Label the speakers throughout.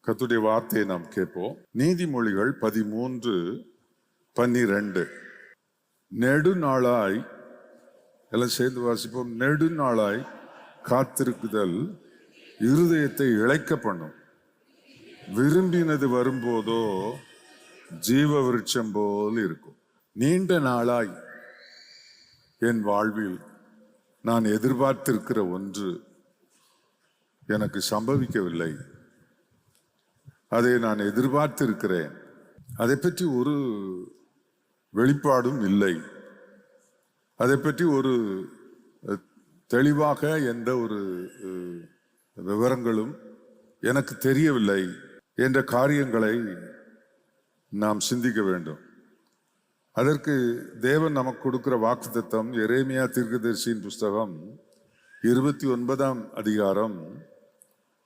Speaker 1: கர்த்தருடைய வார்த்தையை நாம் கேட்போம். நீதிமொழிகள் 13:12. நெடுநாளாய், எல்லாம் சேர்ந்து வாசிப்போம். நெடுநாளாய் காத்திருக்குதல் இருதயத்தை இளைக்க பண்ணும், விரும்பினது வரும்போதோ ஜீவ விருட்சம் போல் இருக்கும். நீண்ட நாளாய் என் வாழ்வில் நான் எதிர்பார்த்திருக்கிற ஒன்று எனக்கு சம்பவிக்கவில்லை. அதை நான் எதிர்பார்த்திருக்கிறேன். அதை பற்றி ஒரு வெளிப்பாடும் இல்லை. அதை பற்றி ஒரு தெளிவாக எந்த ஒரு விவரங்களும் எனக்கு தெரியவில்லை என்ற காரியங்களை நாம் சிந்திக்க வேண்டும். அதற்கு தேவன் நமக்கு கொடுக்கிற வாக்குத்தத்தம் எரேமியா தீர்க்கதரிசியின் புஸ்தகம் 29ஆம் அதிகாரம்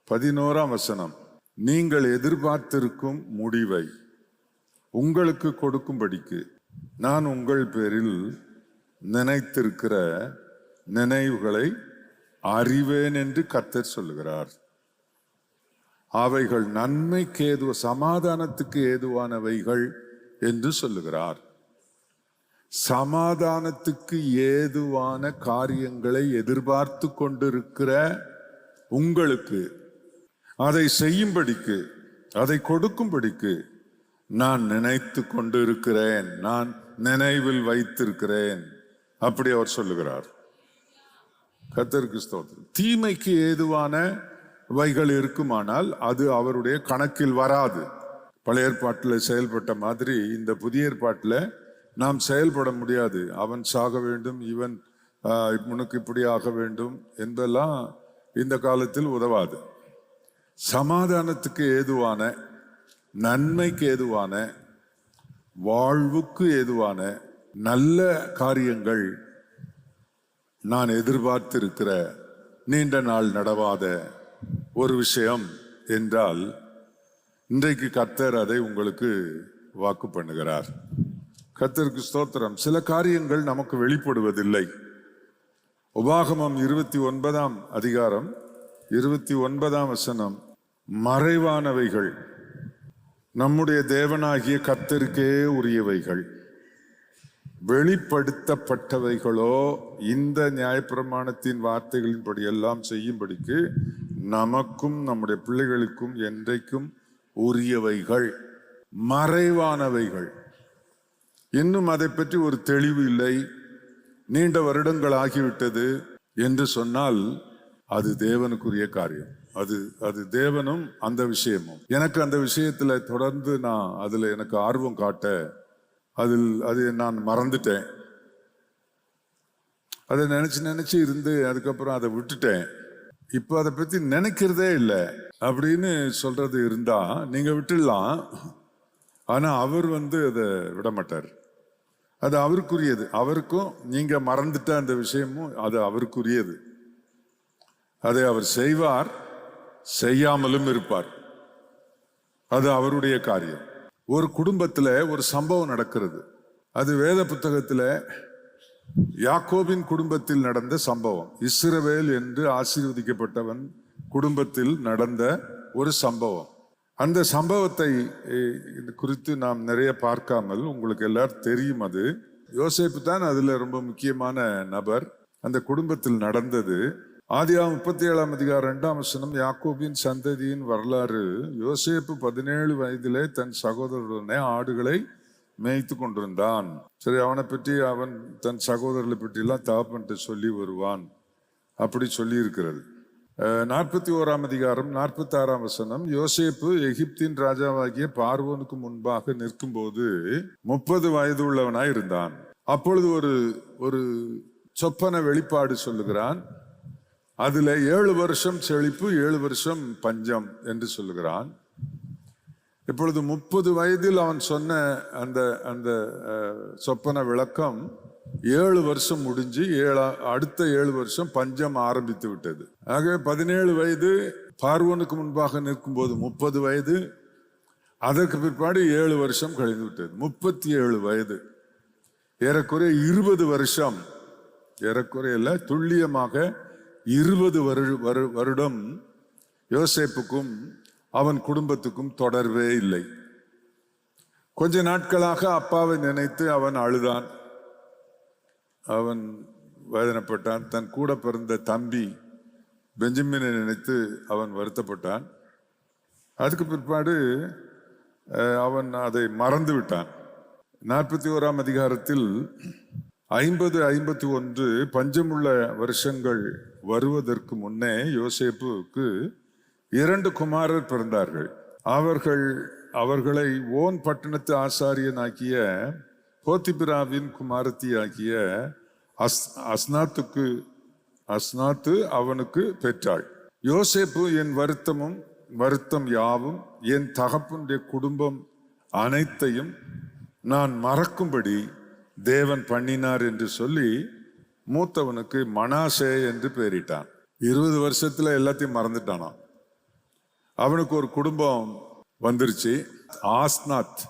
Speaker 1: 11ஆம் வசனம். நீங்கள் எதிர்பார்த்திருக்கும் முடிவை உங்களுக்கு கொடுக்கும்படிக்கு நான் உங்கள் பேரில் நினைத்திருக்கிற நினைவுகளை அறிவேன் என்று கர்த்தர் சொல்லுகிறார். அவைகள் நன்மைக்கு சமாதானத்துக்கு ஏதுவானவைகள் என்று சொல்லுகிறார். சமாதானத்துக்கு ஏதுவான காரியங்களை எதிர்பார்த்து கொண்டிருக்கிற உங்களுக்கு அதை செய்யும்படிக்கு, அதை கொடுக்கும்படிக்கு நான் நினைத்து கொண்டு இருக்கிறேன், நான் நினைவில் வைத்திருக்கிறேன். அப்படி அவர் சொல்லுகிறார். கர்த்தருக்கு ஸ்தோத்திரம். தீமைக்கு ஏதுவான வைகள் இருக்குமானால் அது அவருடைய கணக்கில் வராது. பழைய ஏற்பாட்டில் செயல்பட்ட மாதிரி இந்த புதிய ஏற்பாட்டில் நாம் செயல்பட முடியாது. அவன் சாக வேண்டும், இவன் முனுக்கு இப்படி ஆக வேண்டும் என்பதெல்லாம் இந்த காலத்தில் உதவாது. சமாதானத்துக்கு ஏதுவான, நன்மைக்கு ஏதுவான, வாழ்வுக்கு ஏதுவான நல்ல காரியங்கள் நான் எதிர்பார்த்திருக்கிற நீண்ட நாள் நடவாத ஒரு விஷயம் என்றால் இன்றைக்கு கர்த்தர் அதை உங்களுக்கு வாக்கு பண்ணுகிறார். கர்த்தருக்கு ஸ்தோத்திரம். சில காரியங்கள் நமக்கு வெளிப்படுவதில்லை. உபாகமம் 29ஆம் அதிகாரம் 29ஆம் வசனம். மறைவானவைகள் நம்முடைய தேவனாகிய கர்த்தருக்கே உரியவைகள், வெளிப்படுத்தப்பட்டவைகளோ இந்த நியாயப்பிரமாணத்தின் வார்த்தைகளின்படி எல்லாம் செய்யும்படிக்கு நமக்கும் நம்முடைய பிள்ளைகளுக்கும் என்றைக்கும் உரியவைகள். மறைவானவைகள், இன்னும் அதை பற்றி ஒரு தெளிவு இல்லை, நீண்ட வருடங்கள் ஆகிவிட்டது என்று சொன்னால் அது தேவனுக்குரிய காரியம். அது தேவனும் அந்த விஷயமும். எனக்கு அந்த விஷயத்துல தொடர்ந்து நான் அதுல எனக்கு ஆர்வம் காட்ட அது நான் மறந்துட்டேன். அதை நினைச்சு இருந்து அதுக்கப்புறம் அதை விட்டுட்டேன். இப்போ அதை பத்தி நினைக்கிறதே இல்லை அப்படின்னு சொல்றது இருந்தா நீங்க விட்டுடலாம். ஆனா அவர் அதை விட மாட்டார். அது அவருக்குரியது. அவருக்கும் நீங்க மறந்துட்ட அந்த விஷயமும் அது அவருக்குரியது. அதை அவர் செய்வார், செய்யாமலும் இருப்பார். அது அவருடைய காரியம். ஒரு குடும்பத்துல ஒரு சம்பவம் நடக்கிறது. அது வேத புத்தகத்துல யாக்கோபின் குடும்பத்தில் நடந்த சம்பவம். இஸ்ரவேல் என்று ஆசீர்வதிக்கப்பட்டவன் குடும்பத்தில் நடந்த ஒரு சம்பவம். அந்த சம்பவத்தை குறித்து நாம் நிறைய பார்க்காமல், உங்களுக்கு எல்லாரும் தெரியும், அது யோசேப்பு தான் அதுல ரொம்ப முக்கியமான நபர். அந்த குடும்பத்தில் நடந்தது. ஆதியாகமம் 37ஆம் அதிகாரம் 2ஆம் வசனம். யாக்கோபின் சந்ததியின் வரலாறு. யோசேப்பு 17 வயதிலே தன் சகோதரருடனே ஆடுகளை மேய்த்து கொண்டிருந்தான். சரி, அவனை பற்றி அவன் தன் சகோதரர்களை பற்றி எல்லாம் தகப்பன்ட்டு சொல்லி வருவான். அப்படி சொல்லி இருக்கிறது. 41ஆம் அதிகாரம் 46ஆம் வசனம். யோசேப்பு எகிப்தின் ராஜாவாகிய பார்வோனுக்கு முன்பாக நிற்கும் போது 30 வயது உள்ளவனாய் இருந்தான். அப்பொழுது ஒரு சொப்பன வெளிப்பாடு சொல்லுகிறான். அதுல 7 வருஷம் செழிப்பு, 7 வருஷம் பஞ்சம் என்று சொல்லுகிறான். இப்பொழுது 30 வயதில் அவன் சொன்ன அந்த சொப்பன விளக்கம் 7 வருஷம் முடிஞ்சு அடுத்த 7 வருஷம் பஞ்சம் ஆரம்பித்து விட்டது. ஆகவே 17 வயது பார்வோனுக்கு முன்பாக நிற்கும் போது 30 வயது, அதற்கு பிற்பாடு 7 வருஷம் கழிந்து விட்டது. 37 வயது, ஏறக்குறைய 20 வருஷம், ஏறக்குறைய துல்லியமாக 20 வருடம் யோசேப்புக்கும் அவன் குடும்பத்துக்கும் தொடர்பே இல்லை. கொஞ்ச நாட்களாக அப்பாவை நினைத்து அவன் அழுதான், அவன் வேதனைப்பட்டான். தன் கூட பிறந்த தம்பி பெஞ்சமினை நினைத்து அவன் வருத்தப்பட்டான். அதுக்கு பிற்பாடு அவன் அதை மறந்து விட்டான். 41ஆம் அதிகாரத்தில் 50-51 பஞ்சமுள்ள வருஷங்கள் வருவதற்கு முன்னே யோசேப்புக்கு 2 குமாரர் பிறந்தார்கள். அவர்களை ஓன் பட்டணத்து ஆசாரியனாக்கிய போத்திபிராவின் குமாரத்தியாகிய அஸ்னாத்து அவனுக்கு பெற்றாள். யோசேப்பு என் வருத்தம் யாவும் என் தகப்பனுடைய குடும்பம் அனைத்தையும் நான் மறக்கும்படி தேவன் பண்ணினார் என்று சொல்லி மூத்தவனுக்கு மனாசே என்று பெயரிட்டான். 20 வருஷத்துல எல்லாத்தையும் மறந்துட்டானான். அவனுக்கு ஒரு குடும்பம் வந்துருச்சு. ஆஸ்நாத்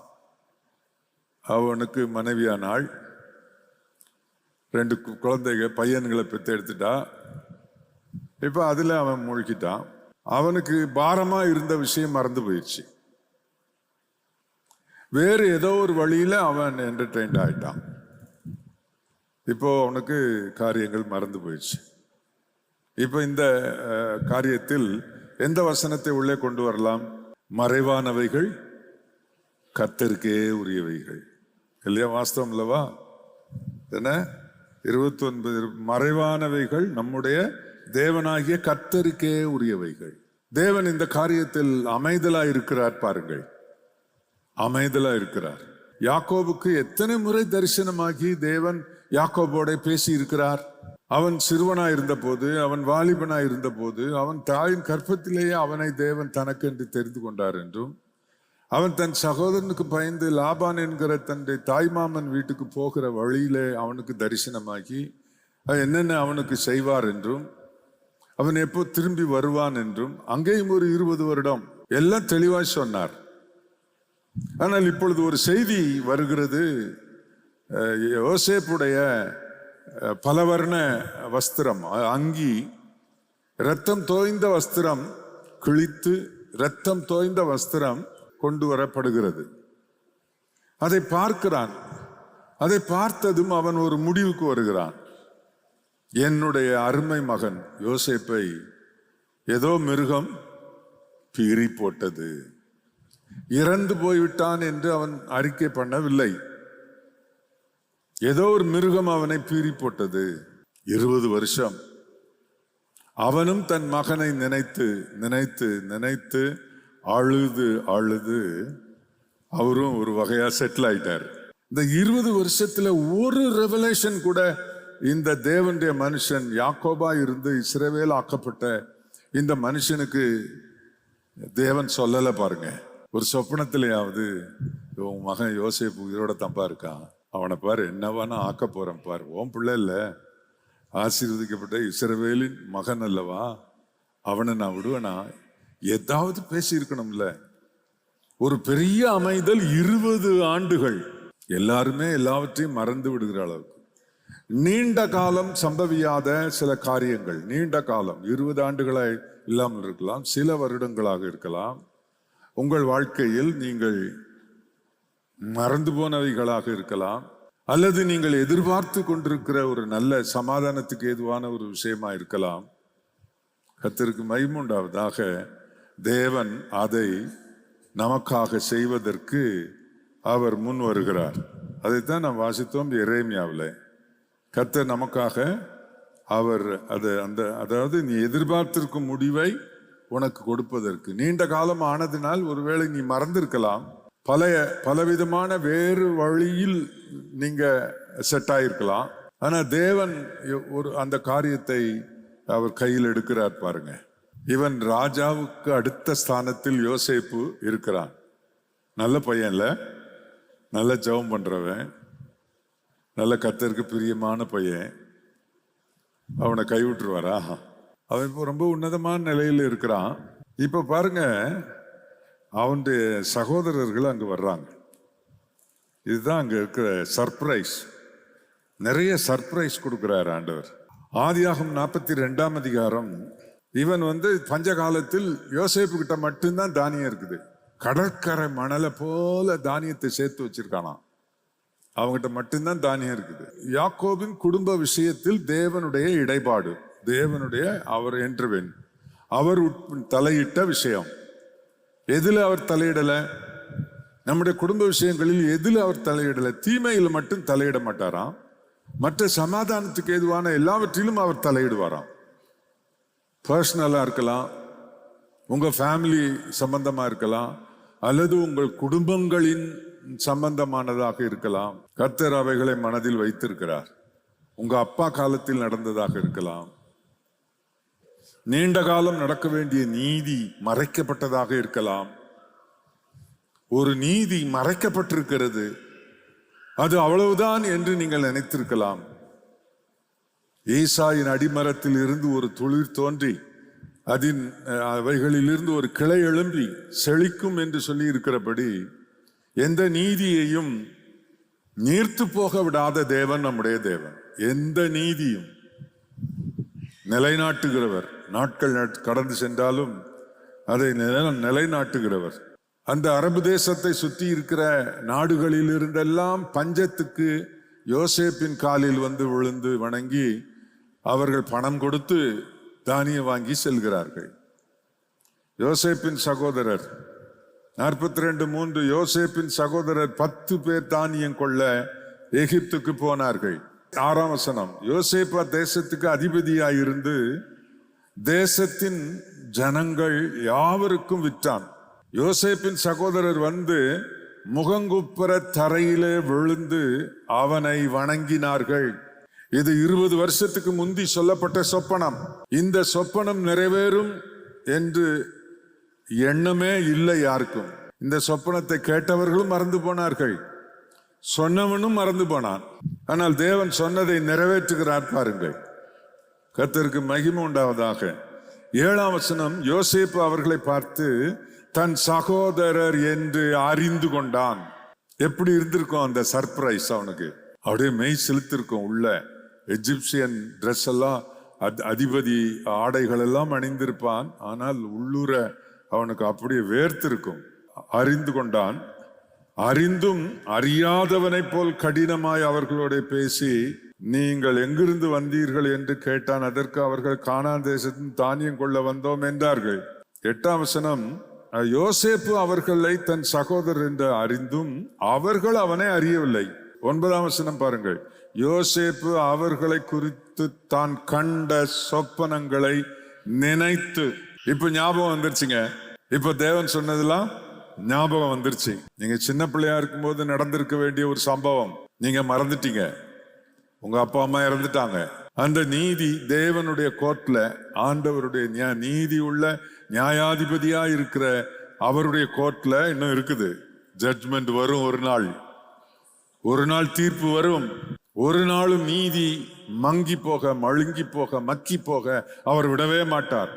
Speaker 1: அவனுக்கு மனைவியானாள். 2 பையன்களை பெற்று எடுத்துட்டா. இப்ப அதுல அவன் மூழ்கிட்டான். அவனுக்கு பாரமா இருந்த விஷயம் மறந்து போயிடுச்சு. வேறு ஏதோ ஒரு வழியில அவன் என்டர்டெயின் ஆயிட்டான். இப்போ அவனுக்கு காரியங்கள் மறந்து போயிடுச்சு. இப்போ இந்த காரியத்தில் எந்த வசனத்தை உள்ளே கொண்டு வரலாம்? மறைவானவைகள் கர்த்தருக்கே உரியவைகள் இல்லையா? வாஸ்தவம் இல்லவா? என்ன 29 மறைவானவைகள் நம்முடைய தேவனாகிய கர்த்தருக்கே உரியவைகள். தேவன் இந்த காரியத்தில் அமைதலா இருக்கிறார். பாருங்கள், அமைதலா இருக்கிறார். யாக்கோபுக்கு எத்தனை முறை தரிசனமாகி தேவன் யாக்கோபோட பேசி இருக்கிறார். அவன் சிறுவனாய் இருந்த போது, அவன் வாலிபனாய் இருந்த போது, அவன் தாயின் கற்பத்திலேயே அவனை தேவன் தனக்கென்று தெரிந்து கொண்டார் என்றும், அவன் தன் சகோதரனுக்கு பயந்து லாபான் என்கிற தன்னுடைய தாய்மாமன் வீட்டுக்கு போகிற வழியிலே அவனுக்கு தரிசனமாகி என்னென்ன அவனுக்கு செய்வார் என்றும், அவன் எப்போ திரும்பி வருவான் என்றும், அங்கேயும் ஒரு 20 வருடம் எல்லாம் தெளிவாய் சொன்னார். ஆனால் இப்பொழுது ஒரு செய்தி வருகிறது. யோசேப்புடைய பலவர்ண வஸ்திரம், அங்கி, இரத்தம் தோய்ந்த வஸ்திரம் கிழித்து இரத்தம் தோய்ந்த வஸ்திரம் கொண்டு வரப்படுகிறது. அதை பார்க்கிறான். அதை பார்த்ததும் அவன் ஒரு முடிவுக்கு வருகிறான். என்னுடைய அருமை மகன் யோசேப்பை ஏதோ மிருகம் பீறி போட்டது. இறந்து போய்விட்டான் என்று அவன் அறிக்கை பண்ணவில்லை. ஏதோ ஒரு மிருகம் அவனை பீறி போட்டது. 20 வருஷம் அவனும் தன் மகனை நினைத்து நினைத்து நினைத்து அழுது அழுது அவரும் ஒரு வகையா செட்டில் ஆயிட்டார். இந்த 20 வருஷத்துல ஒரு ரெவலேஷன் கூட இந்த தேவனுடைய மனுஷன் யாக்கோபா இருந்து இஸ்ரவேல் ஆக்கப்பட்ட இந்த மனுஷனுக்கு தேவன் சொல்லல. பாருங்க, ஒரு சொப்பனத்திலேயாவது உன் மகன் யோசேப்பு உயிரோட தம்பா இருக்கான், அவனை பாரு, என்னவானா ஆக்க போறேன் பாரு, உன் பிள்ளை இல்ல, ஆசீர்வதிக்கப்பட்ட இஸ்ரவேலின் மகன் அல்லவா, அவனை நான் விடுவேனா? ஏதாவது பேசி இருக்கணும்ல. ஒரு பெரிய அமைதல். 20 ஆண்டுகள் எல்லாருமே எல்லாவற்றையும் மறந்து விடுகிற அளவுக்கு நீண்ட காலம் சம்பவியாத சில காரியங்கள், நீண்ட காலம் 20 ஆண்டுகளாய் இல்லாமல் இருக்கலாம், சில வருடங்களாக இருக்கலாம். உங்கள் வாழ்க்கையில் நீங்கள் மறந்து போனவைகளாக இருக்கலாம், அல்லது நீங்கள் எதிர்பார்த்து கொண்டிருக்கிற ஒரு நல்ல சமாதானத்துக்கு ஏதுவான ஒரு விஷயமா இருக்கலாம். கர்த்தருக்கு மகிமை உண்டாவதாக. தேவன் அதை நமக்காக செய்வதற்கு அவர் முன் வருகிறார். அதைத்தான் நாம் வாசித்தோம் எரேமியாவில். கர்த்தர் நமக்காக அவர் அதாவது நீ எதிர்பார்த்திருக்கும் முடிவை உனக்கு கொடுப்பதற்கு. நீண்ட காலம் ஆனதினால் ஒருவேளை நீ மறந்திருக்கலாம். பலவிதமான வேறு வழியில் நீங்க செட் ஆயிருக்கலாம். ஆனா தேவன் அந்த காரியத்தை அவர் கையில் எடுக்கிறார். பாருங்க, இவன் ராஜாவுக்கு அடுத்த ஸ்தானத்தில் யோசேப்பு இருக்கிறான். நல்ல பையன்ல, நல்ல ஜெபம் பண்றவன், நல்ல கர்த்தருக்கு பிரியமான பையன். அவனை கைவிட்டுருவாரா? அவன் இப்போ ரொம்ப உன்னதமான நிலையில் இருக்கிறான். இப்ப பாருங்க, அவனுடைய சகோதரர்கள் அங்க வர்றாங்க. இதுதான் அங்க இருக்கிற சர்ப்ரைஸ். நிறைய சர்ப்ரைஸ் கொடுக்கிறார் ஆண்டவர். ஆதியாகமம் 42ஆம் அதிகாரம் இவன் பஞ்ச காலத்தில் யோசேப்பு கிட்ட மட்டும்தான் தானியம் இருக்குது. கடற்கரை மணலை போல தானியத்தை சேர்த்து வச்சிருக்கானாம். அவங்ககிட்ட மட்டும்தான் தானியம் இருக்குது. யாக்கோபின் குடும்ப விஷயத்தில் தேவனுடைய இடைப்பாடு, தேவனுடைய அவர் என்றுவன் அவர் தலையிட்ட விஷயம். எதுல அவர் தலையிடல? நம்முடைய குடும்ப விஷயங்களில் எதுல அவர் தலையிடல? தீமையில் மட்டும் தலையிட மாட்டாராம். மற்ற சமாதானத்துக்கு ஏதுவான எல்லாவற்றிலும் அவர் தலையிடுவாராம். பர்சனலா இருக்கலாம், உங்க ஃபேமிலி சம்பந்தமா இருக்கலாம், அல்லது உங்கள் குடும்பங்களின் சம்பந்தமானதாக இருக்கலாம். கர்த்தர் அவைகளை மனதில் வைத்திருக்கிறார். உங்க அப்பா காலத்தில் நடந்ததாக இருக்கலாம். நீண்ட காலம் நடக்க வேண்டிய நீதி மறைக்கப்பட்டதாக இருக்கலாம். ஒரு நீதி மறைக்கப்பட்டிருக்கிறது, அது அவ்வளவுதான் என்று நீங்கள் நினைத்திருக்கலாம். ஈசாயின் அடிமரத்தில் இருந்து ஒரு துளிர் தோன்றி அவைகளிலிருந்து ஒரு கிளை எழும்பி செழிக்கும் என்று சொல்லி இருக்கிறபடி எந்த நீதியையும் நீர்த்து போக விடாத தேவன் நம்முடைய தேவன். எந்த நீதியும் நிலைநாட்டுகிறவர். நாட்கள் கடந்து சென்றாலும் அதை நிலைநாட்டுகிறவர். அந்த அரபு தேசத்தை சுற்றி இருக்கிற நாடுகளில் இருந்தெல்லாம் பஞ்சத்துக்கு யோசேப்பின் காலில் விழுந்து வணங்கி அவர்கள் பணம் கொடுத்து தானியம் வாங்கி செல்கிறார்கள். யோசேப்பின் சகோதரர் 42:3 யோசேப்பின் சகோதரர் 10 பேர் தானியம் கொள்ள எகிப்துக்கு போனார்கள். 6ஆம் வசனம், யோசேப்பு தேசத்துக்கு அதிபதியாயிருந்து தேசத்தின் ஜனங்கள் யாவருக்கும் விற்றான். யோசேப்பின் சகோதரர் முகங்குப்புற தரையிலே விழுந்து அவனை வணங்கினார்கள். இது 20 வருஷத்துக்கு முந்தி சொல்லப்பட்ட சொப்பனம். இந்த சொப்பனம் நிறைவேறும் என்று எண்ணமே இல்லை யாருக்கும். இந்த சொப்பனத்தை கேட்டவர்களும் மறந்து போனார்கள், சொன்னவனும் மறந்து போனான். ஆனால் தேவன் சொன்னதை நிறைவேற்றுகிறார் பாருங்கள். கர்த்தருக்கு மகிமை உண்டாவதாக. 7ஆம் வசனம், யோசேப்பு அவர்களை பார்த்து தன் சகோதரர் என்று அறிந்து கொண்டான். எப்படி இருந்திருக்கும் அந்த சர்ப்ரைஸ் அவனுக்கு? அப்படியே மெய் செலுத்திருக்கும். உள்ள எஜிப்சியன் ட்ரெஸ் எல்லாம், அதிபதி ஆடைகள் எல்லாம் அணிந்திருப்பான். ஆனால் உள்ளூர அவனுக்கு அப்படியே வேர்த்திருக்கும். அறிந்து கொண்டான். அறிந்தும் அறியாதவனை போல் கடினமாய் அவர்களோட பேசி, நீங்கள் எங்கிருந்து வந்தீர்கள் என்று கேட்டான். அதற்கு அவர்கள் கானான் தேசத்தின் தானியம் கொள்ள வந்தோம் என்றார்கள். 8ஆம் வசனம், யோசேப்பு அவர்களை தன் சகோதரர் என்று அறிந்தும் அவர்கள் அவனை அறியவில்லை. 9ஆம் வசனம் பாருங்கள், யோசேப்பு அவர்களை குறித்து தான் கண்ட சொப்பனங்களை நினைத்து. இப்ப ஞாபகம் வந்துருச்சுங்க. இப்ப தேவன் சொன்னதெல்லாம் ஞாபகம் வந்துருச்சு. நீங்க சின்ன பிள்ளையா இருக்கும் போது நடந்திருக்க வேண்டிய ஒரு சம்பவம் நீங்க மறந்துட்டீங்க. உங்க அப்பா அம்மா இறந்துட்டாங்க. அந்த நீதி தேவனுடைய கோர்ட்ல, ஆண்டவருடைய நீதி உள்ள நியாயாதிபதியா இருக்கிற அவருடைய கோர்ட்ல இன்னும் இருக்குது. ஜட்ஜ்மெண்ட் வரும். ஒரு நாள் தீர்ப்பு வரும். ஒரு நாளும் நீதி மங்கி போக, மழுங்கி போக, மக்கி போக அவர் விடவே மாட்டார்.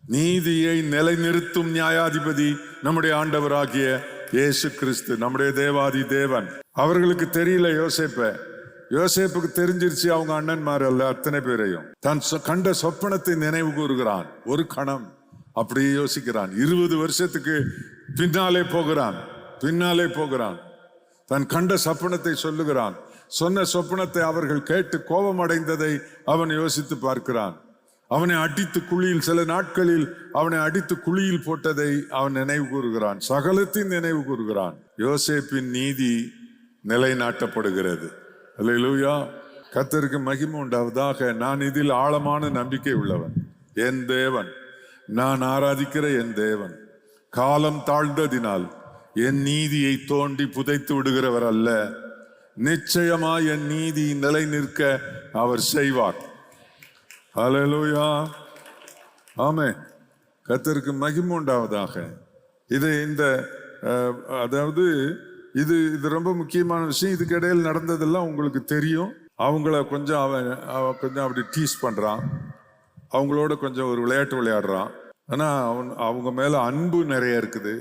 Speaker 1: நீதியை நிலைநிறுத்தும் நியாயாதிபதி நம்முடைய ஆண்டவராகிய இயேசு கிறிஸ்து, நம்முடைய தேவாதி தேவன். அவர்களுக்கு தெரியல யோசேப்புக்கு தெரிஞ்சிருச்சு. அவங்க அண்ணன்மார் அல்ல, அத்தனை பேரையும் தான் கண்ட சொப்பனத்தை நினைவு கூறுகிறான். ஒரு கணம் அப்படியே யோசிக்கிறான். 20 வருஷத்துக்கு பின்னாலே போகிறான். தான் கண்ட சொப்பனத்தை சொல்லுகிறான். சொன்ன சொப்பனத்தை அவர்கள் கேட்டு கோபம் அடைந்ததை அவன் யோசித்து பார்க்கிறான். அவனை அடித்து குழியில், சில நாட்களில் அவனை அடித்து குழியில் போட்டதை அவன் நினைவு கூறுகிறான். சகலத்தின் நினைவு கூறுகிறான். யோசேப்பின் நீதி நிலைநாட்டப்படுகிறது. அல்லேலூயா. கர்த்தருக்கு மகிமை உண்டாவதாக. நான் இதில் ஆழமான நம்பிக்கை உள்ளவன். என் தேவன், நான் ஆராதிக்கிற என் தேவன் காலம் தாழ்ந்ததினால் என் நீதியை தோண்டி புதைத்து விடுகிறவர் அல்ல. நிச்சயமாய் என் நீதி நிலை நிற்க அவர் செய்வார். அல்லேலூயா. ஆமென். கர்த்தருக்கு மகிமை உண்டாவதாக. அதாவது இது ரொம்ப முக்கியமான விஷயம். இதுக்கு இடையில் நடந்ததெல்லாம் உங்களுக்கு தெரியும். அவங்கள கொஞ்சம் கொஞ்சம் அப்படி டீஸ் பண்றான், அவங்களோட கொஞ்சம் ஒரு விளையாட்டு விளையாடுறான். ஆனா அவங்க மேல அன்பு நிறைய இருக்குது.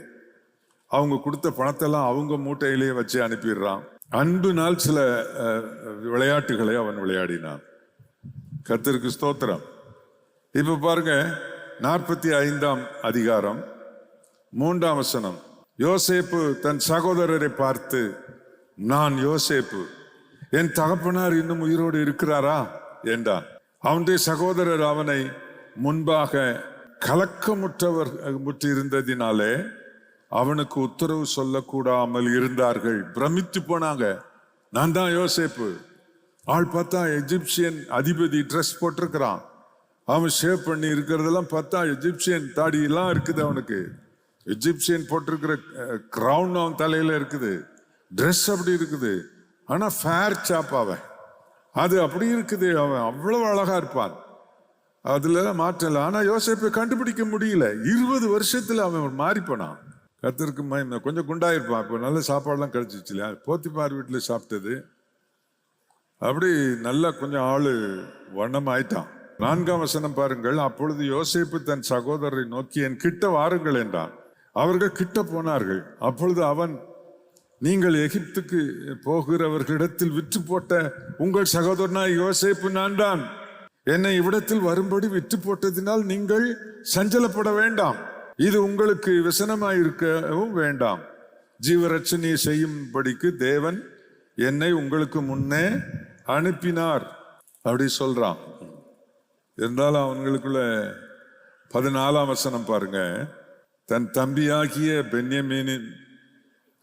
Speaker 1: அவங்க கொடுத்த பணத்தெல்லாம் அவங்க மூட்டையிலேயே வச்சு அனுப்பிடுறான். அன்பினால் சில விளையாட்டுகளை அவன் விளையாடினான். கர்த்தருக்கு ஸ்தோத்திரம். இப்ப பாருங்க 45ஆம் அதிகாரம் 3ஆம் வசனம். யோசேப்பு தன் சகோதரரை பார்த்து, நான் யோசேப்பு, என் தகப்பனார் இன்னும் உயிரோடு இருக்கிறாரா என்றான். அவனுடைய சகோதரர் அவனை முன்பாக முற்றிருந்ததினாலே அவனுக்கு உத்தரவு சொல்லக்கூடாமல் இருந்தார்கள். பிரமித்து போனாங்க. நான் தான் யோசேப்பு. ஆள் பார்த்தா எஜிப்சியன் அதிபதி ட்ரெஸ் போட்டிருக்கிறான். அவன் ஷேவ் பண்ணி இருக்கிறதெல்லாம் பார்த்தா எஜிப்சியன் தாடி எல்லாம் இருக்குது. அவனுக்கு எஜிப்சியன் போட்டிருக்கிற கிரவுன் அவன் தலையில இருக்குது. ட்ரெஸ் அப்படி இருக்குது. ஆனா ஃபேர் சாப் அவன், அது அப்படி இருக்குது. அவன் அவ்வளவு அழகா இருப்பான். அதுல மாற்றல. ஆனா யோசேப்பை கண்டுபிடிக்க முடியல. 20 வருஷத்துல அவன் மாறி போனான். கர்த்தருக்கு மகிமை. கொஞ்சம் குண்டாயிருப்பான். இப்போ நல்ல சாப்பாடுலாம் கிடைச்சிச்சு இல்லையா? போத்திபார் வீட்டுல சாப்பிட்டது அப்படி நல்லா கொஞ்சம் ஆளு வண்ணம் ஆயிட்டான். 4ஆம் வசனம் பாருங்கள். அப்பொழுது யோசேப்பு தன் சகோதரரை நோக்கி, என் கிட்ட வாருங்கள் என்றான். அவர்கள் கிட்ட போனார்கள். அப்பொழுது அவன், நீங்கள் எகிப்துக்கு போகிறவர்களிடத்தில் விற்று போட்ட உங்கள் சகோதரனாய் யோசேப்பு நான் தான். என்னை இவ்விடத்தில் வரும்படி விற்று போட்டதினால் நீங்கள் சஞ்சலப்பட வேண்டாம். இது உங்களுக்கு விசனமாயிருக்கவும் வேண்டாம். ஜீவரட்சணியை செய்யும்படிக்கு தேவன் என்னை உங்களுக்கு முன்னே அனுப்பினார் அப்படி சொல்றான். இருந்தாலும் அவங்களுக்குள்ள 14ஆம் வசனம் பாருங்க. தன் தம்பியாகிய பென்யமீனின்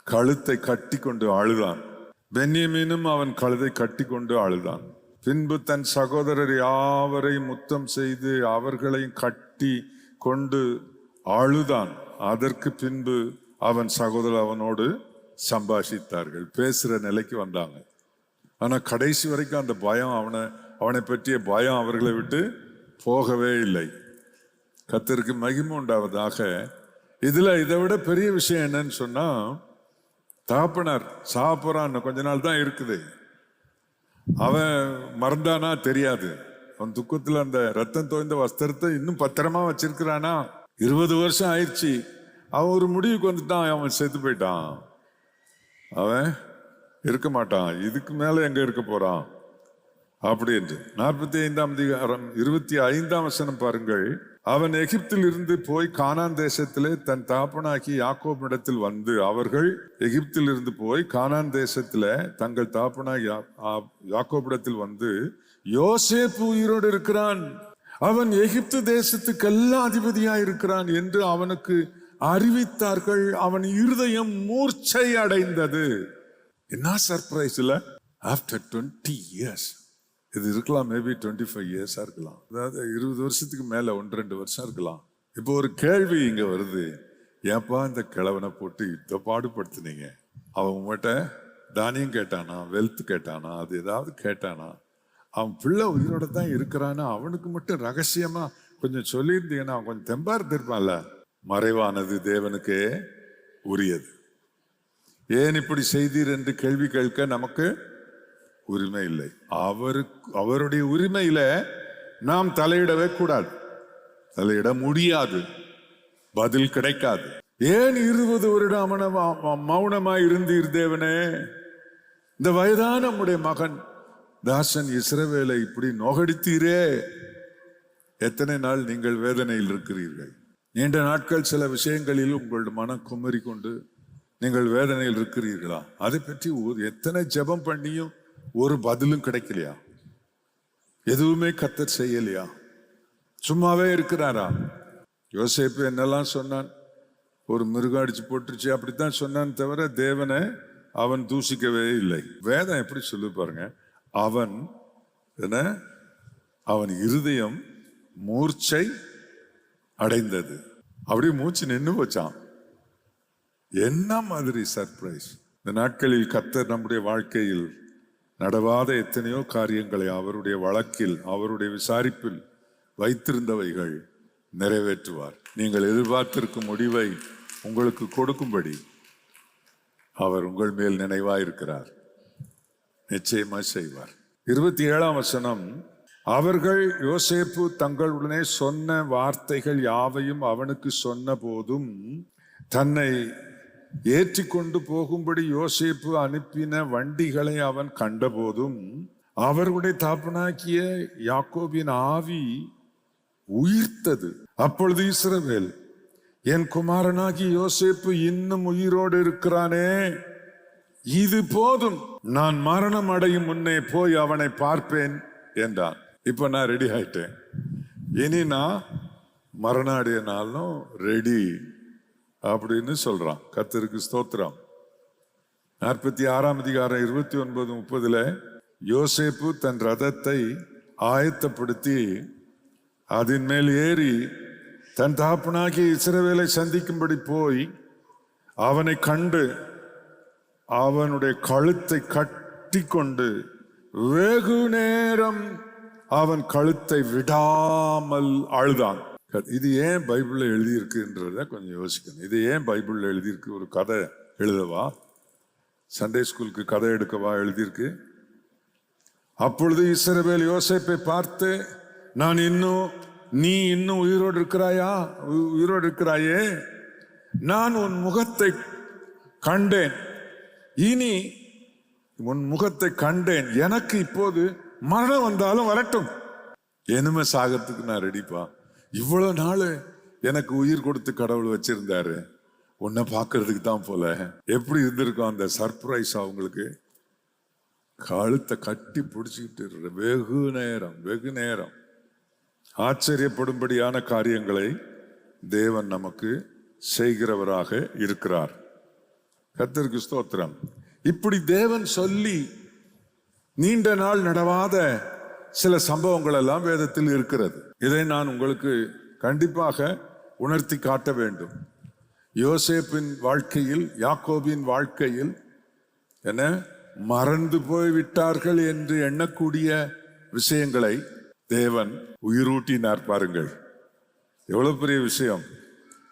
Speaker 1: கழுத்தை கட்டி கொண்டு அழுதான். பென்யமீனும் அவன் கழுதை கட்டி கொண்டு அழுதான். பின்பு தன் சகோதரர் யாவரையும் முத்தம் செய்து அவர்களையும் கட்டி கொண்டு அழுதான். அதற்கு பின்பு அவன் சகோதரர் அவனோடு சம்பாஷித்தார்கள். பேசுற நிலைக்கு வந்தாங்க. ஆனா கடைசி வரைக்கும் அந்த பயம், அவனை பற்றிய பயம் அவர்களை விட்டு போகவே இல்லை. கர்த்தருக்கு மகிமை உண்டாவதாக. இதுல இதை விட பெரிய விஷயம் என்னன்னு சொன்னா, தகப்பனார் சாப்பிட்றான், கொஞ்ச நாள் தான் இருக்குது. அவன் மறந்தானா தெரியாது. அவன் துக்கத்துல அந்த ரத்தம் தோய்ந்த வஸ்திரத்தை இன்னும் பத்திரமா வச்சிருக்கிறானா? 20 வருஷம் ஆயிடுச்சு. அவன் ஒரு முடிவுக்கு வந்துட்டான். அவன் செத்து போயிட்டான். அவன் இருக்க மாட்டான். இதுக்கு மேல எங்க இருக்க போறான் அப்படி என்று. 45ஆம் அதிகாரம் 25ஆம் வசனம் பாருங்கள். அவன் எகிப்தில் இருந்து போய் கானான் தேசத்திலே தன் தகப்பனாகி யாக்கோபிடத்தில் வந்து, அவர்கள் எகிப்தில் இருந்து போய் கானான் தேசத்திலே தங்கள் தகப்பனாகி யாக்கோபிடத்தில் வந்து, யோசேப்பு உயிரோடு இருக்கிறான், அவன் எகிப்து தேசத்துக்கெல்லாம் அதிபதியா இருக்கிறான் என்று அவனுக்கு அறிவித்தார்கள். அவன் இருதயம் மூர்ச்சை அடைந்தது. என்ன சர்ப்ரைஸ் இல்ல? ஆஃப்டர் 20 இயர்ஸ், இது இருக்கலாம், மேபி 25 இயர்ஸா இருக்கலாம், அதாவது 20 வருஷத்துக்கு மேல 1-2 வருஷம் இருக்கலாம். இப்போ ஒரு கேள்வி இங்க வருது. ஏன்பா இந்த கிழவனை போட்டு இத பாடுபடுத்தினீங்க? அவன் உங்கள்கிட்ட தானியம் கேட்டானா, வெல்த் கேட்டானா, அது ஏதாவது கேட்டானா? அவன் பிள்ளை உயிரோட தான் இருக்கிறானா? அவனுக்கு மட்டும் ரகசியமா கொஞ்சம் சொல்லியிருந்தீங்கன்னா அவன் கொஞ்சம் தெம்பா இருந்திருப்பான்ல. மறைவானது தேவனுக்கே உரியது. ஏன் இப்படி செய்தீர் என்று கேள்வி கேட்க நமக்கு உரிமை இல்லை. அவருடைய உரிமையில நாம் தலையிடவே கூடாது, தலையிட முடியாது, பதில் கிடைக்காது. ஏன் 20 வருடம் மௌனமாய் இருந்தீர் தேவனே? இந்த வயதான நம்முடைய மகன் தாசன் இஸ்ரவேலை இப்படி நோகடித்தீரே. எத்தனை நாள் நீங்கள் வேதனையில் இருக்கிறீர்கள்? நீண்ட நாட்கள் சில விஷயங்களில் உங்களோட மனம் குமரி கொண்டு நீங்கள் வேதனையில் இருக்கிறீர்களா? அதை பற்றி எத்தனை ஜெபம் பண்ணியும் ஒரு பதிலும் கிடைக்கலையா? எதுவுமே கர்த்தர் செய்யலையா? சும்மாவே இருக்கிறாரா? யோசேப்பு என்னெல்லாம் சொன்னான்? ஒரு மிருகம் அடிச்சு போட்டுருச்சு அப்படித்தான் சொன்னான் தவிர தேவனை அவன் தூசிக்கவே இல்லை. வேதம் எப்படி சொல்லி பாருங்க. அவன் இருதயம் மூர்ச்சை அடைந்தது. அப்படியே மூச்சு நின்று வச்சான். என்ன மாதிரி சர்ப்ரைஸ்! இந்த நாட்களில் கர்த்தர் நம்முடைய வாழ்க்கையில் நடவாத எத்தனையோ காரியங்களை அவருடைய வழக்கில், அவருடைய விசாரிப்பில் வைத்திருந்தவைகள் நிறைவேற்றுவார். நீங்கள் எதிர்பார்த்திருக்கும் முடிவை உங்களுக்கு கொடுக்கும்படி அவர் உங்கள் மேல் நினைவாயிருக்கிறார். நிச்சயமா செய்வார். 27ஆம் வசனம். அவர்கள் யோசேப்பு தங்களுடனே சொன்ன வார்த்தைகள் யாவையும் அவனுக்கு சொன்ன போதும், தன்னை ஏற்றி கொண்டு போகும்படி யோசேப்பு அனுப்பின வண்டிகளை அவன் கண்டபோதும், அவர்களுடைய தாப்பனாக்கிய யாக்கோபின் ஆவி உயிர்த்தது. அப்பொழுது இஸ்ரவேல், என் குமாரனாகி யோசேப்பு இன்னும் உயிரோடு இருக்கிறானே, இது போதும், நான் மரணம் அடையும் முன்னே போய் அவனை பார்ப்பேன் என்றான். இப்ப நான் ரெடி ஆயிட்டேன், இனி நான் மரணம் அடையினாலும் ரெடி அப்படின்னு சொல்றான். கர்த்தருக்கு ஸ்தோத்திரம். 46ஆம் அதிகாரம் 29-30 யோசேப்பு தன் ரதத்தை ஆயத்தப்படுத்தி அதன் மேல் ஏறி தன் தகப்பனாகி இஸ்ரவேலை சந்திக்கும்படி போய் அவனை கண்டு அவனுடைய கழுத்தை கட்டி கொண்டு வெகு நேரம் அவன் கழுத்தை விடாமல் அழுதான். இது ஏன் பைபிள்ல எழுதியிருக்குன்றத கொஞ்சம் யோசிக்கணும். இது ஏன் பைபிள்ல எழுதியிருக்கு? ஒரு கதை எழுதவா, சண்டே ஸ்கூலுக்கு கதை எடுக்கவா எழுதியிருக்கு? அப்பொழுது இஸ்ரவேல் யோசேப்பை பார்த்து, நீ இன்னும் உயிரோடு இருக்கிறாயே, நான் உன் முகத்தை கண்டேன், இனி உன் முகத்தை கண்டேன், எனக்கு இப்போது மரணம் வந்தாலும் வரட்டும், இனிமே சாகத்துக்கு நான் ரெடிப்பா. இவ்வளவு நாள் எனக்கு உயிர் கொடுத்து கடவுள் வச்சிருந்தாரு, உன்னை பார்க்கறதுக்கு தான் போல. எப்படி இருந்திருக்கும் அந்த சர்ப்ரைஸ் அவங்களுக்கு? கழுத்தை கட்டி பிடிச்சிக்கிட்டு வெகு நேரம் ஆச்சரியப்படும்படியான காரியங்களை தேவன் நமக்கு செய்கிறவராக இருக்கிறார். கர்த்தருக்கு ஸ்தோத்திரம். இப்படி தேவன் சொல்லி நீண்ட நாள் நடவாத சில சம்பவங்கள் எல்லாம் வேதத்தில் இருக்கிறது. இதை நான் உங்களுக்கு கண்டிப்பாக உணர்த்தி காட்ட வேண்டும். யோசேப்பின் வாழ்க்கையில், யாக்கோபின் வாழ்க்கையில் என்ன மறந்து போய்விட்டார்கள் என்று எண்ணக்கூடிய விஷயங்களை தேவன் உயிரூட்டினார். பாருங்கள், எவ்வளவு பெரிய விஷயம்.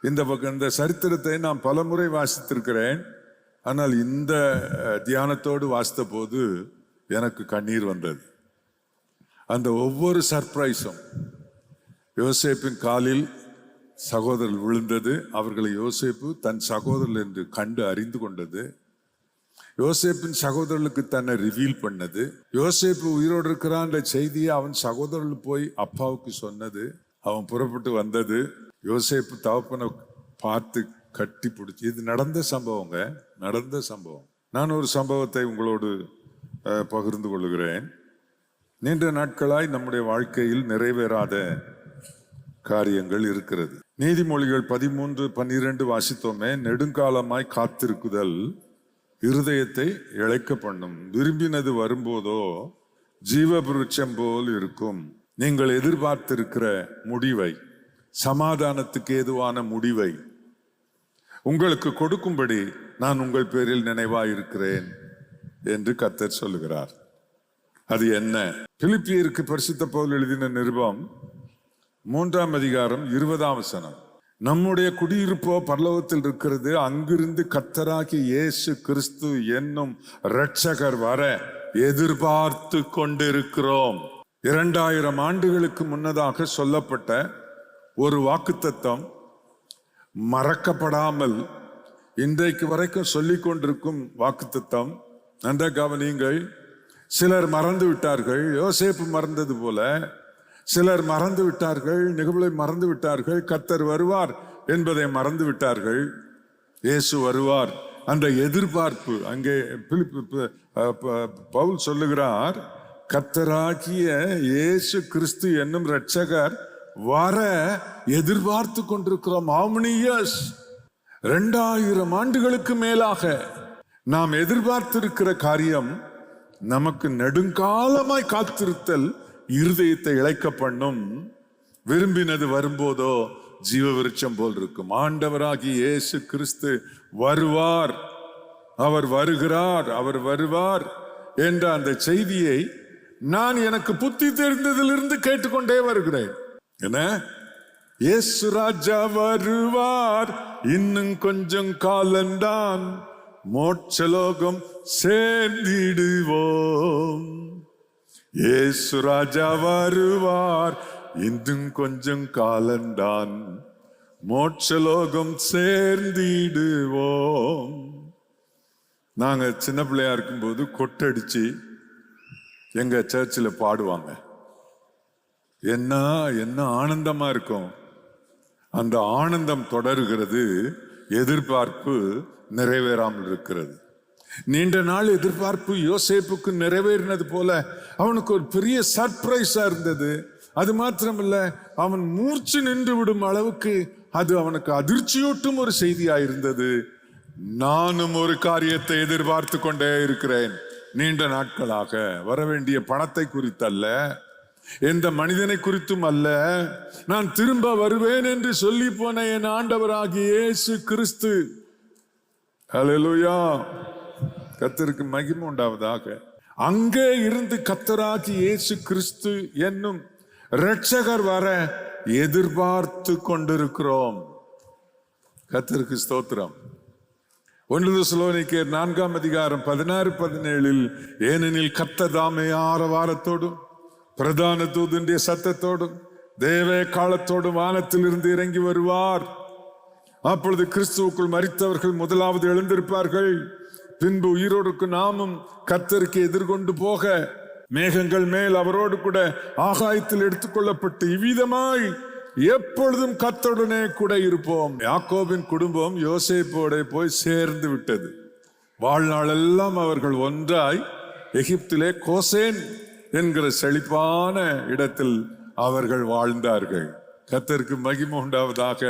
Speaker 1: இந்த சரித்திரத்தை நான் பல முறை வாசித்திருக்கிறேன். ஆனால் இந்த தியானத்தோடு வாசித்த போது எனக்கு கண்ணீர் வந்தது. அந்த ஒவ்வொரு சர்ப்ரைஸும், யோசேப்பின் காலில் சகோதரர் விழுந்தது, அவர்களை யோசேப்பு தன் சகோதரர் என்று கண்டு அறிந்து கொண்டது, யோசேப்பின் சகோதரர்களுக்கு தன்னை ரிவீல் பண்ணது, யோசேப்பு உயிரோடு இருக்கிறான் செய்தியை அவன் சகோதரர்கள் போய் அப்பாவுக்கு சொன்னது, அவன் புறப்பட்டு வந்தது, யோசேப்பு தகப்பனை பார்த்து கட்டி பிடிச்சி. இது நடந்த சம்பவம். நான் ஒரு சம்பவத்தை உங்களோடு பகிர்ந்து கொள்கிறேன். நீண்ட நாட்களாய் நம்முடைய வாழ்க்கையில் நிறைவேறாத காரியங்கள் இருக்கிறது. நீதிமொழிகள் 13:12 வாசித்தோமே, நெடுங்காலமாய் காத்திருக்குதல் இருதயத்தை இளைக்க பண்ணும், விரும்பினது வரும்போதோ ஜீவபுருட்சம் போல் இருக்கும். நீங்கள் எதிர்பார்த்திருக்கிற முடிவை, சமாதானத்துக்கு ஏதுவான முடிவை உங்களுக்கு கொடுக்கும்படி நான் உங்கள் பேரில் நினைவாயிருக்கிறேன் என்று கர்த்தர் சொல்லுகிறார். அது என்ன? பிலிப்பியருக்கு பரிசுத்த பவுல் எழுதின நிருபம் 3ஆம் அதிகாரம் 20ஆம் வசனம். நம்முடைய குடியிருப்போ பரலோகத்தில் இருக்கிறது, அங்கிருந்து கர்த்தராகிய இயேசு கிறிஸ்து என்னும் இரட்சகர் வர எதிர்பார்த்து கொண்டிருக்கிறோம். 2000 ஆண்டுகளுக்கு முன்னதாக சொல்லப்பட்ட ஒரு வாக்குத்தத்தம் மறக்கப்படாமல் இன்றைக்கு வரைக்கும் சொல்லிக் கொண்டிருக்கும் வாக்குத்தத்தம். நன்ற கவனியுங்கள். சிலர் மறந்து விட்டார்கள், யோசேப்பு மறந்தது போல சிலர் மறந்து விட்டார்கள், நிகழ்வை மறந்து விட்டார்கள், கர்த்தர் வருவார் என்பதை மறந்து விட்டார்கள், இயேசு வருவார் அந்த எதிர்பார்ப்பு. அங்கே பவுல் சொல்லுகிறார், கர்த்தராகிய இயேசு கிறிஸ்து என்னும் இரட்சகர் வர எதிர்பார்த்து கொண்டிருக்கிறோம். How many years? 2000 ஆண்டுகளுக்கு மேலாக நாம் எதிர்பார்த்திருக்கிற காரியம் நமக்கு நெடுங்காலமாய் காத்திருத்தல் இருதயத்தை இளைக்க பண்ணும். விரும்பினது வரும்போதோ ஜீவ விருட்சம் போல் இருக்கும். ஆண்டவராகிய இயேசு கிறிஸ்து வருவார், அவர் வருவார் என்ற அந்த செய்தியை நான் எனக்கு புத்தி தெரிந்ததிலிருந்து கேட்டுக்கொண்டே வருகிறேன். என்ன? இயேசு ராஜா வருவார், இன்னும் கொஞ்சம் காலம்தான், மோட்சலோகம் சேர்ந்திடுவோம். இயேசு ராஜா வருவார், இன்னும் கொஞ்சம் காலம்தான், மோட்சலோகம் சேர்ந்திடுவோம். நாங்க சின்ன பிள்ளையா இருக்கும்போது கொட்டடிச்சு எங்க சர்ச்சில் பாடுவாங்க. என்ன என்ன ஆனந்தமா இருக்கும். அந்த ஆனந்தம் தொடர்கிறது, எதிர்பார்ப்பு நிறைவேறாமல் இருக்கிறது. நீண்ட நாள் எதிர்பார்ப்பு யோசேப்புக்கு நிறைவேறினது போல அவனுக்கு ஒரு பெரிய சர்ப்ரைஸா இருந்தது. அது மாத்திரமல்ல, அவன் மூர்ச்சி நின்று விடும் அளவுக்கு அது அவனுக்கு அதிர்ச்சியூட்டும் ஒரு செய்தியா இருந்தது. நானும் ஒரு காரியத்தை எதிர்பார்த்து கொண்டே இருக்கிறேன். நீண்ட நாட்களாக வரவேண்டிய பணத்தை குறித்தல்ல, எந்த மனிதனை குறித்தும் அல்ல, நான் திரும்ப வருவேன் என்று சொல்லி போன என் ஆண்டவராகிய இயேசு கிறிஸ்து. ஹல்லேலூயா, கர்த்தருக்கு மகிமை உண்டாவதாக. அங்கே இருந்து கர்த்தராகிய இயேசு கிறிஸ்து என்னும் இரட்சகர் வர எதிர்பார்த்து கொண்டிருக்கிறோம். கர்த்தருக்கு ஸ்தோத்திரம். 1 தெசலோனிக்கேயர் 4ஆம் அதிகாரம் 16-17, ஏனெனில் கர்த்தர் தாமே ஆரவாரத்தோடும் பிரதான தூதனுடைய சத்தத்தோடும் தேவ காலத்தோடும் வானத்தில் இருந்து இறங்கி வருவார். அப்பொழுது கிறிஸ்துவுக்குள் மரித்தவர்கள் முதலாவது எழுந்திருப்பார்கள். பின்பு உயிரோடுக்கு நாமும் கர்த்தருக்கு எதிர்கொண்டு போக மேகங்கள் மேல் அவரோடு கூட ஆகாயத்தில் எடுத்துக்கொள்ளப்பட்டு இவ்விதமாய் எப்பொழுதும் கர்த்தருடனே கூட இருப்போம். யாக்கோபின் குடும்பம் யோசேப்போட போய் சேர்ந்து விட்டது. வாழ்நாளெல்லாம் அவர்கள் ஒன்றாய் எகிப்திலே கோசேன் என்கிற செழிப்பான இடத்தில் அவர்கள் வாழ்ந்தார்கள். கர்த்தருக்கு மகிமை உண்டாவதாக.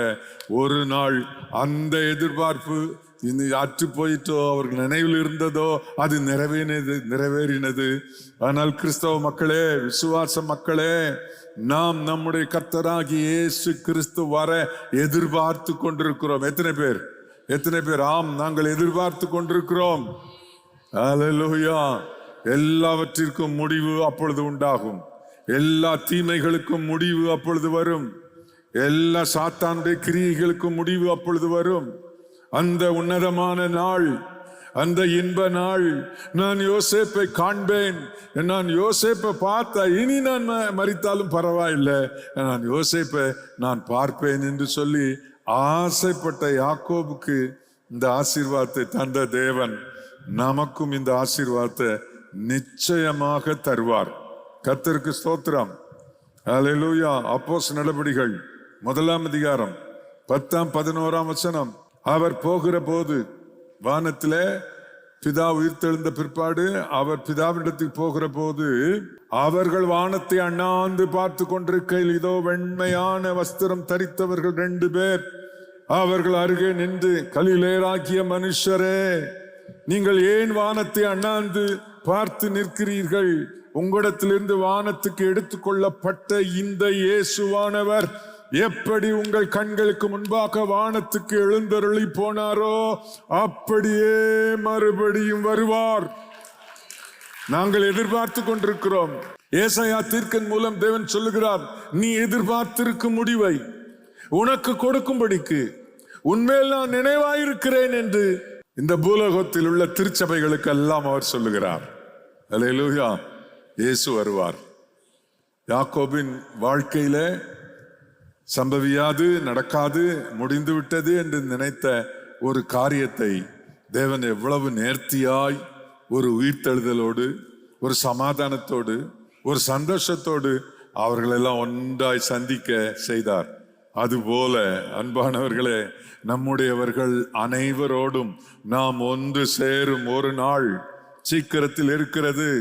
Speaker 1: ஒரு நாள் அந்த எதிர்பார்ப்பு அற்று போயிட்டோ, அவர்கள் நினைவில் இருந்ததோ, அது நிறைவேறினது. ஆனால் கிறிஸ்தவ மக்களே, விசுவாச மக்களே, நாம் நம்முடைய கர்த்தராகிய இயேசு கிறிஸ்து வர எதிர்பார்த்து கொண்டிருக்கிறோம். எத்தனை பேர் ஆம், நாங்கள் எதிர்பார்த்து கொண்டிருக்கிறோம். ஹல்லேலூயா. எல்லாவற்றிற்கும் முடிவு அப்பொழுது உண்டாகும். எல்லா தீமைகளுக்கும் முடிவு அப்பொழுது வரும். எல்லா சாத்தானுடைய கிரியைகளுக்கும் முடிவு அப்பொழுது வரும். அந்த உன்னதமான நாள், அந்த இன்ப நாள், நான் யோசேப்பை காண்பேன். நான் யோசேப்பை பார்த்த இனி நான் மரித்தாலும் பரவாயில்லை, நான் யோசேப்பை நான் பார்ப்பேன் என்று சொல்லி ஆசைப்பட்ட யாக்கோபுக்கு இந்த ஆசீர்வாதத்தை தந்த தேவன் நமக்கும் இந்த ஆசீர்வாதத்தை நிச்சயமாக தருவார். கர்த்தருக்கு ஸ்தோத்திரம். ஹல்லேலூயா. அப்போஸ்தலர் நடபடிகள் 1ஆம் அதிகாரம் 10-11 வசனம். அவர் போகிற போது வானத்திலே பிதா உயிர்த்தெழுந்த பிற்பாடு அவர் பிதாவிடத்துக்கு போகிற போது அவர்கள் வானத்தை அண்ணாந்து பார்த்து கொண்டிருக்கையில் இதோ வெண்மையான வஸ்திரம் தரித்தவர்கள் 2 பேர் அவர்கள் அருகே நின்று, கலிலேயராகிய மனுஷரே, நீங்கள் ஏன் வானத்தை அண்ணாந்து பார்த்து நிற்கிறீர்கள்? உங்களிடத்திலிருந்து வானத்துக்கு எடுத்துக்கொள்ளப்பட்ட இந்த இயேசுவானவர் எப்படி உங்கள் கண்களுக்கு முன்பாக வானத்துக்கு எழுந்தருளி போனாரோ அப்படியே மறுபடியும் வருவார். நாங்கள் எதிர்பார்த்து கொண்டிருக்கிறோம். ஏசாயா தீர்க்கன் மூலம் தேவன் சொல்லுகிறார், நீ எதிர்பார்த்திருக்கும் முடிவை உனக்கு கொடுக்கும்படிக்கு உன்மேல் நான் நினைவாயிருக்கிறேன் என்று இந்த பூலோகத்தில் உள்ள திருச்சபைகளுக்கு எல்லாம் அவர் சொல்லுகிறார். அல்லேலூயா. இயேசு வருவார். யாக்கோபின் வாழ்க்கையில சம்பவியாது, நடக்காது, முடிந்து விட்டது என்று நினைத்த ஒரு காரியத்தை தேவன் எவ்வளவு நேர்த்தியாய் ஒரு உயிர்த்தெழுதலோடு, ஒரு சமாதானத்தோடு, ஒரு சந்தோஷத்தோடு அவர்களெல்லாம் ஒன்றாய் சந்திக்க செய்தார். அதுபோல அன்பானவர்களே, நம்முடையவர்கள் அனைவரோடும் நாம் ஒன்று சேரும் ஒரு நாள் சீக்கிரத்தில் இருக்கிறது.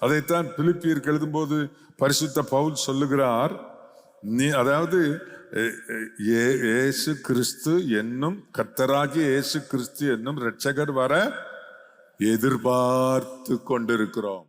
Speaker 1: அதைத்தான் பிலிப்பியருக்கு எழுதும்போது பரிசுத்த பவுல் சொல்லுகிறார். அதாவது இயேசு கிறிஸ்து என்னும் கர்த்தராகிய இயேசு கிறிஸ்து என்னும் இரட்சகர் வர எதிர்பார்த்து கொண்டிருக்கிறோம்.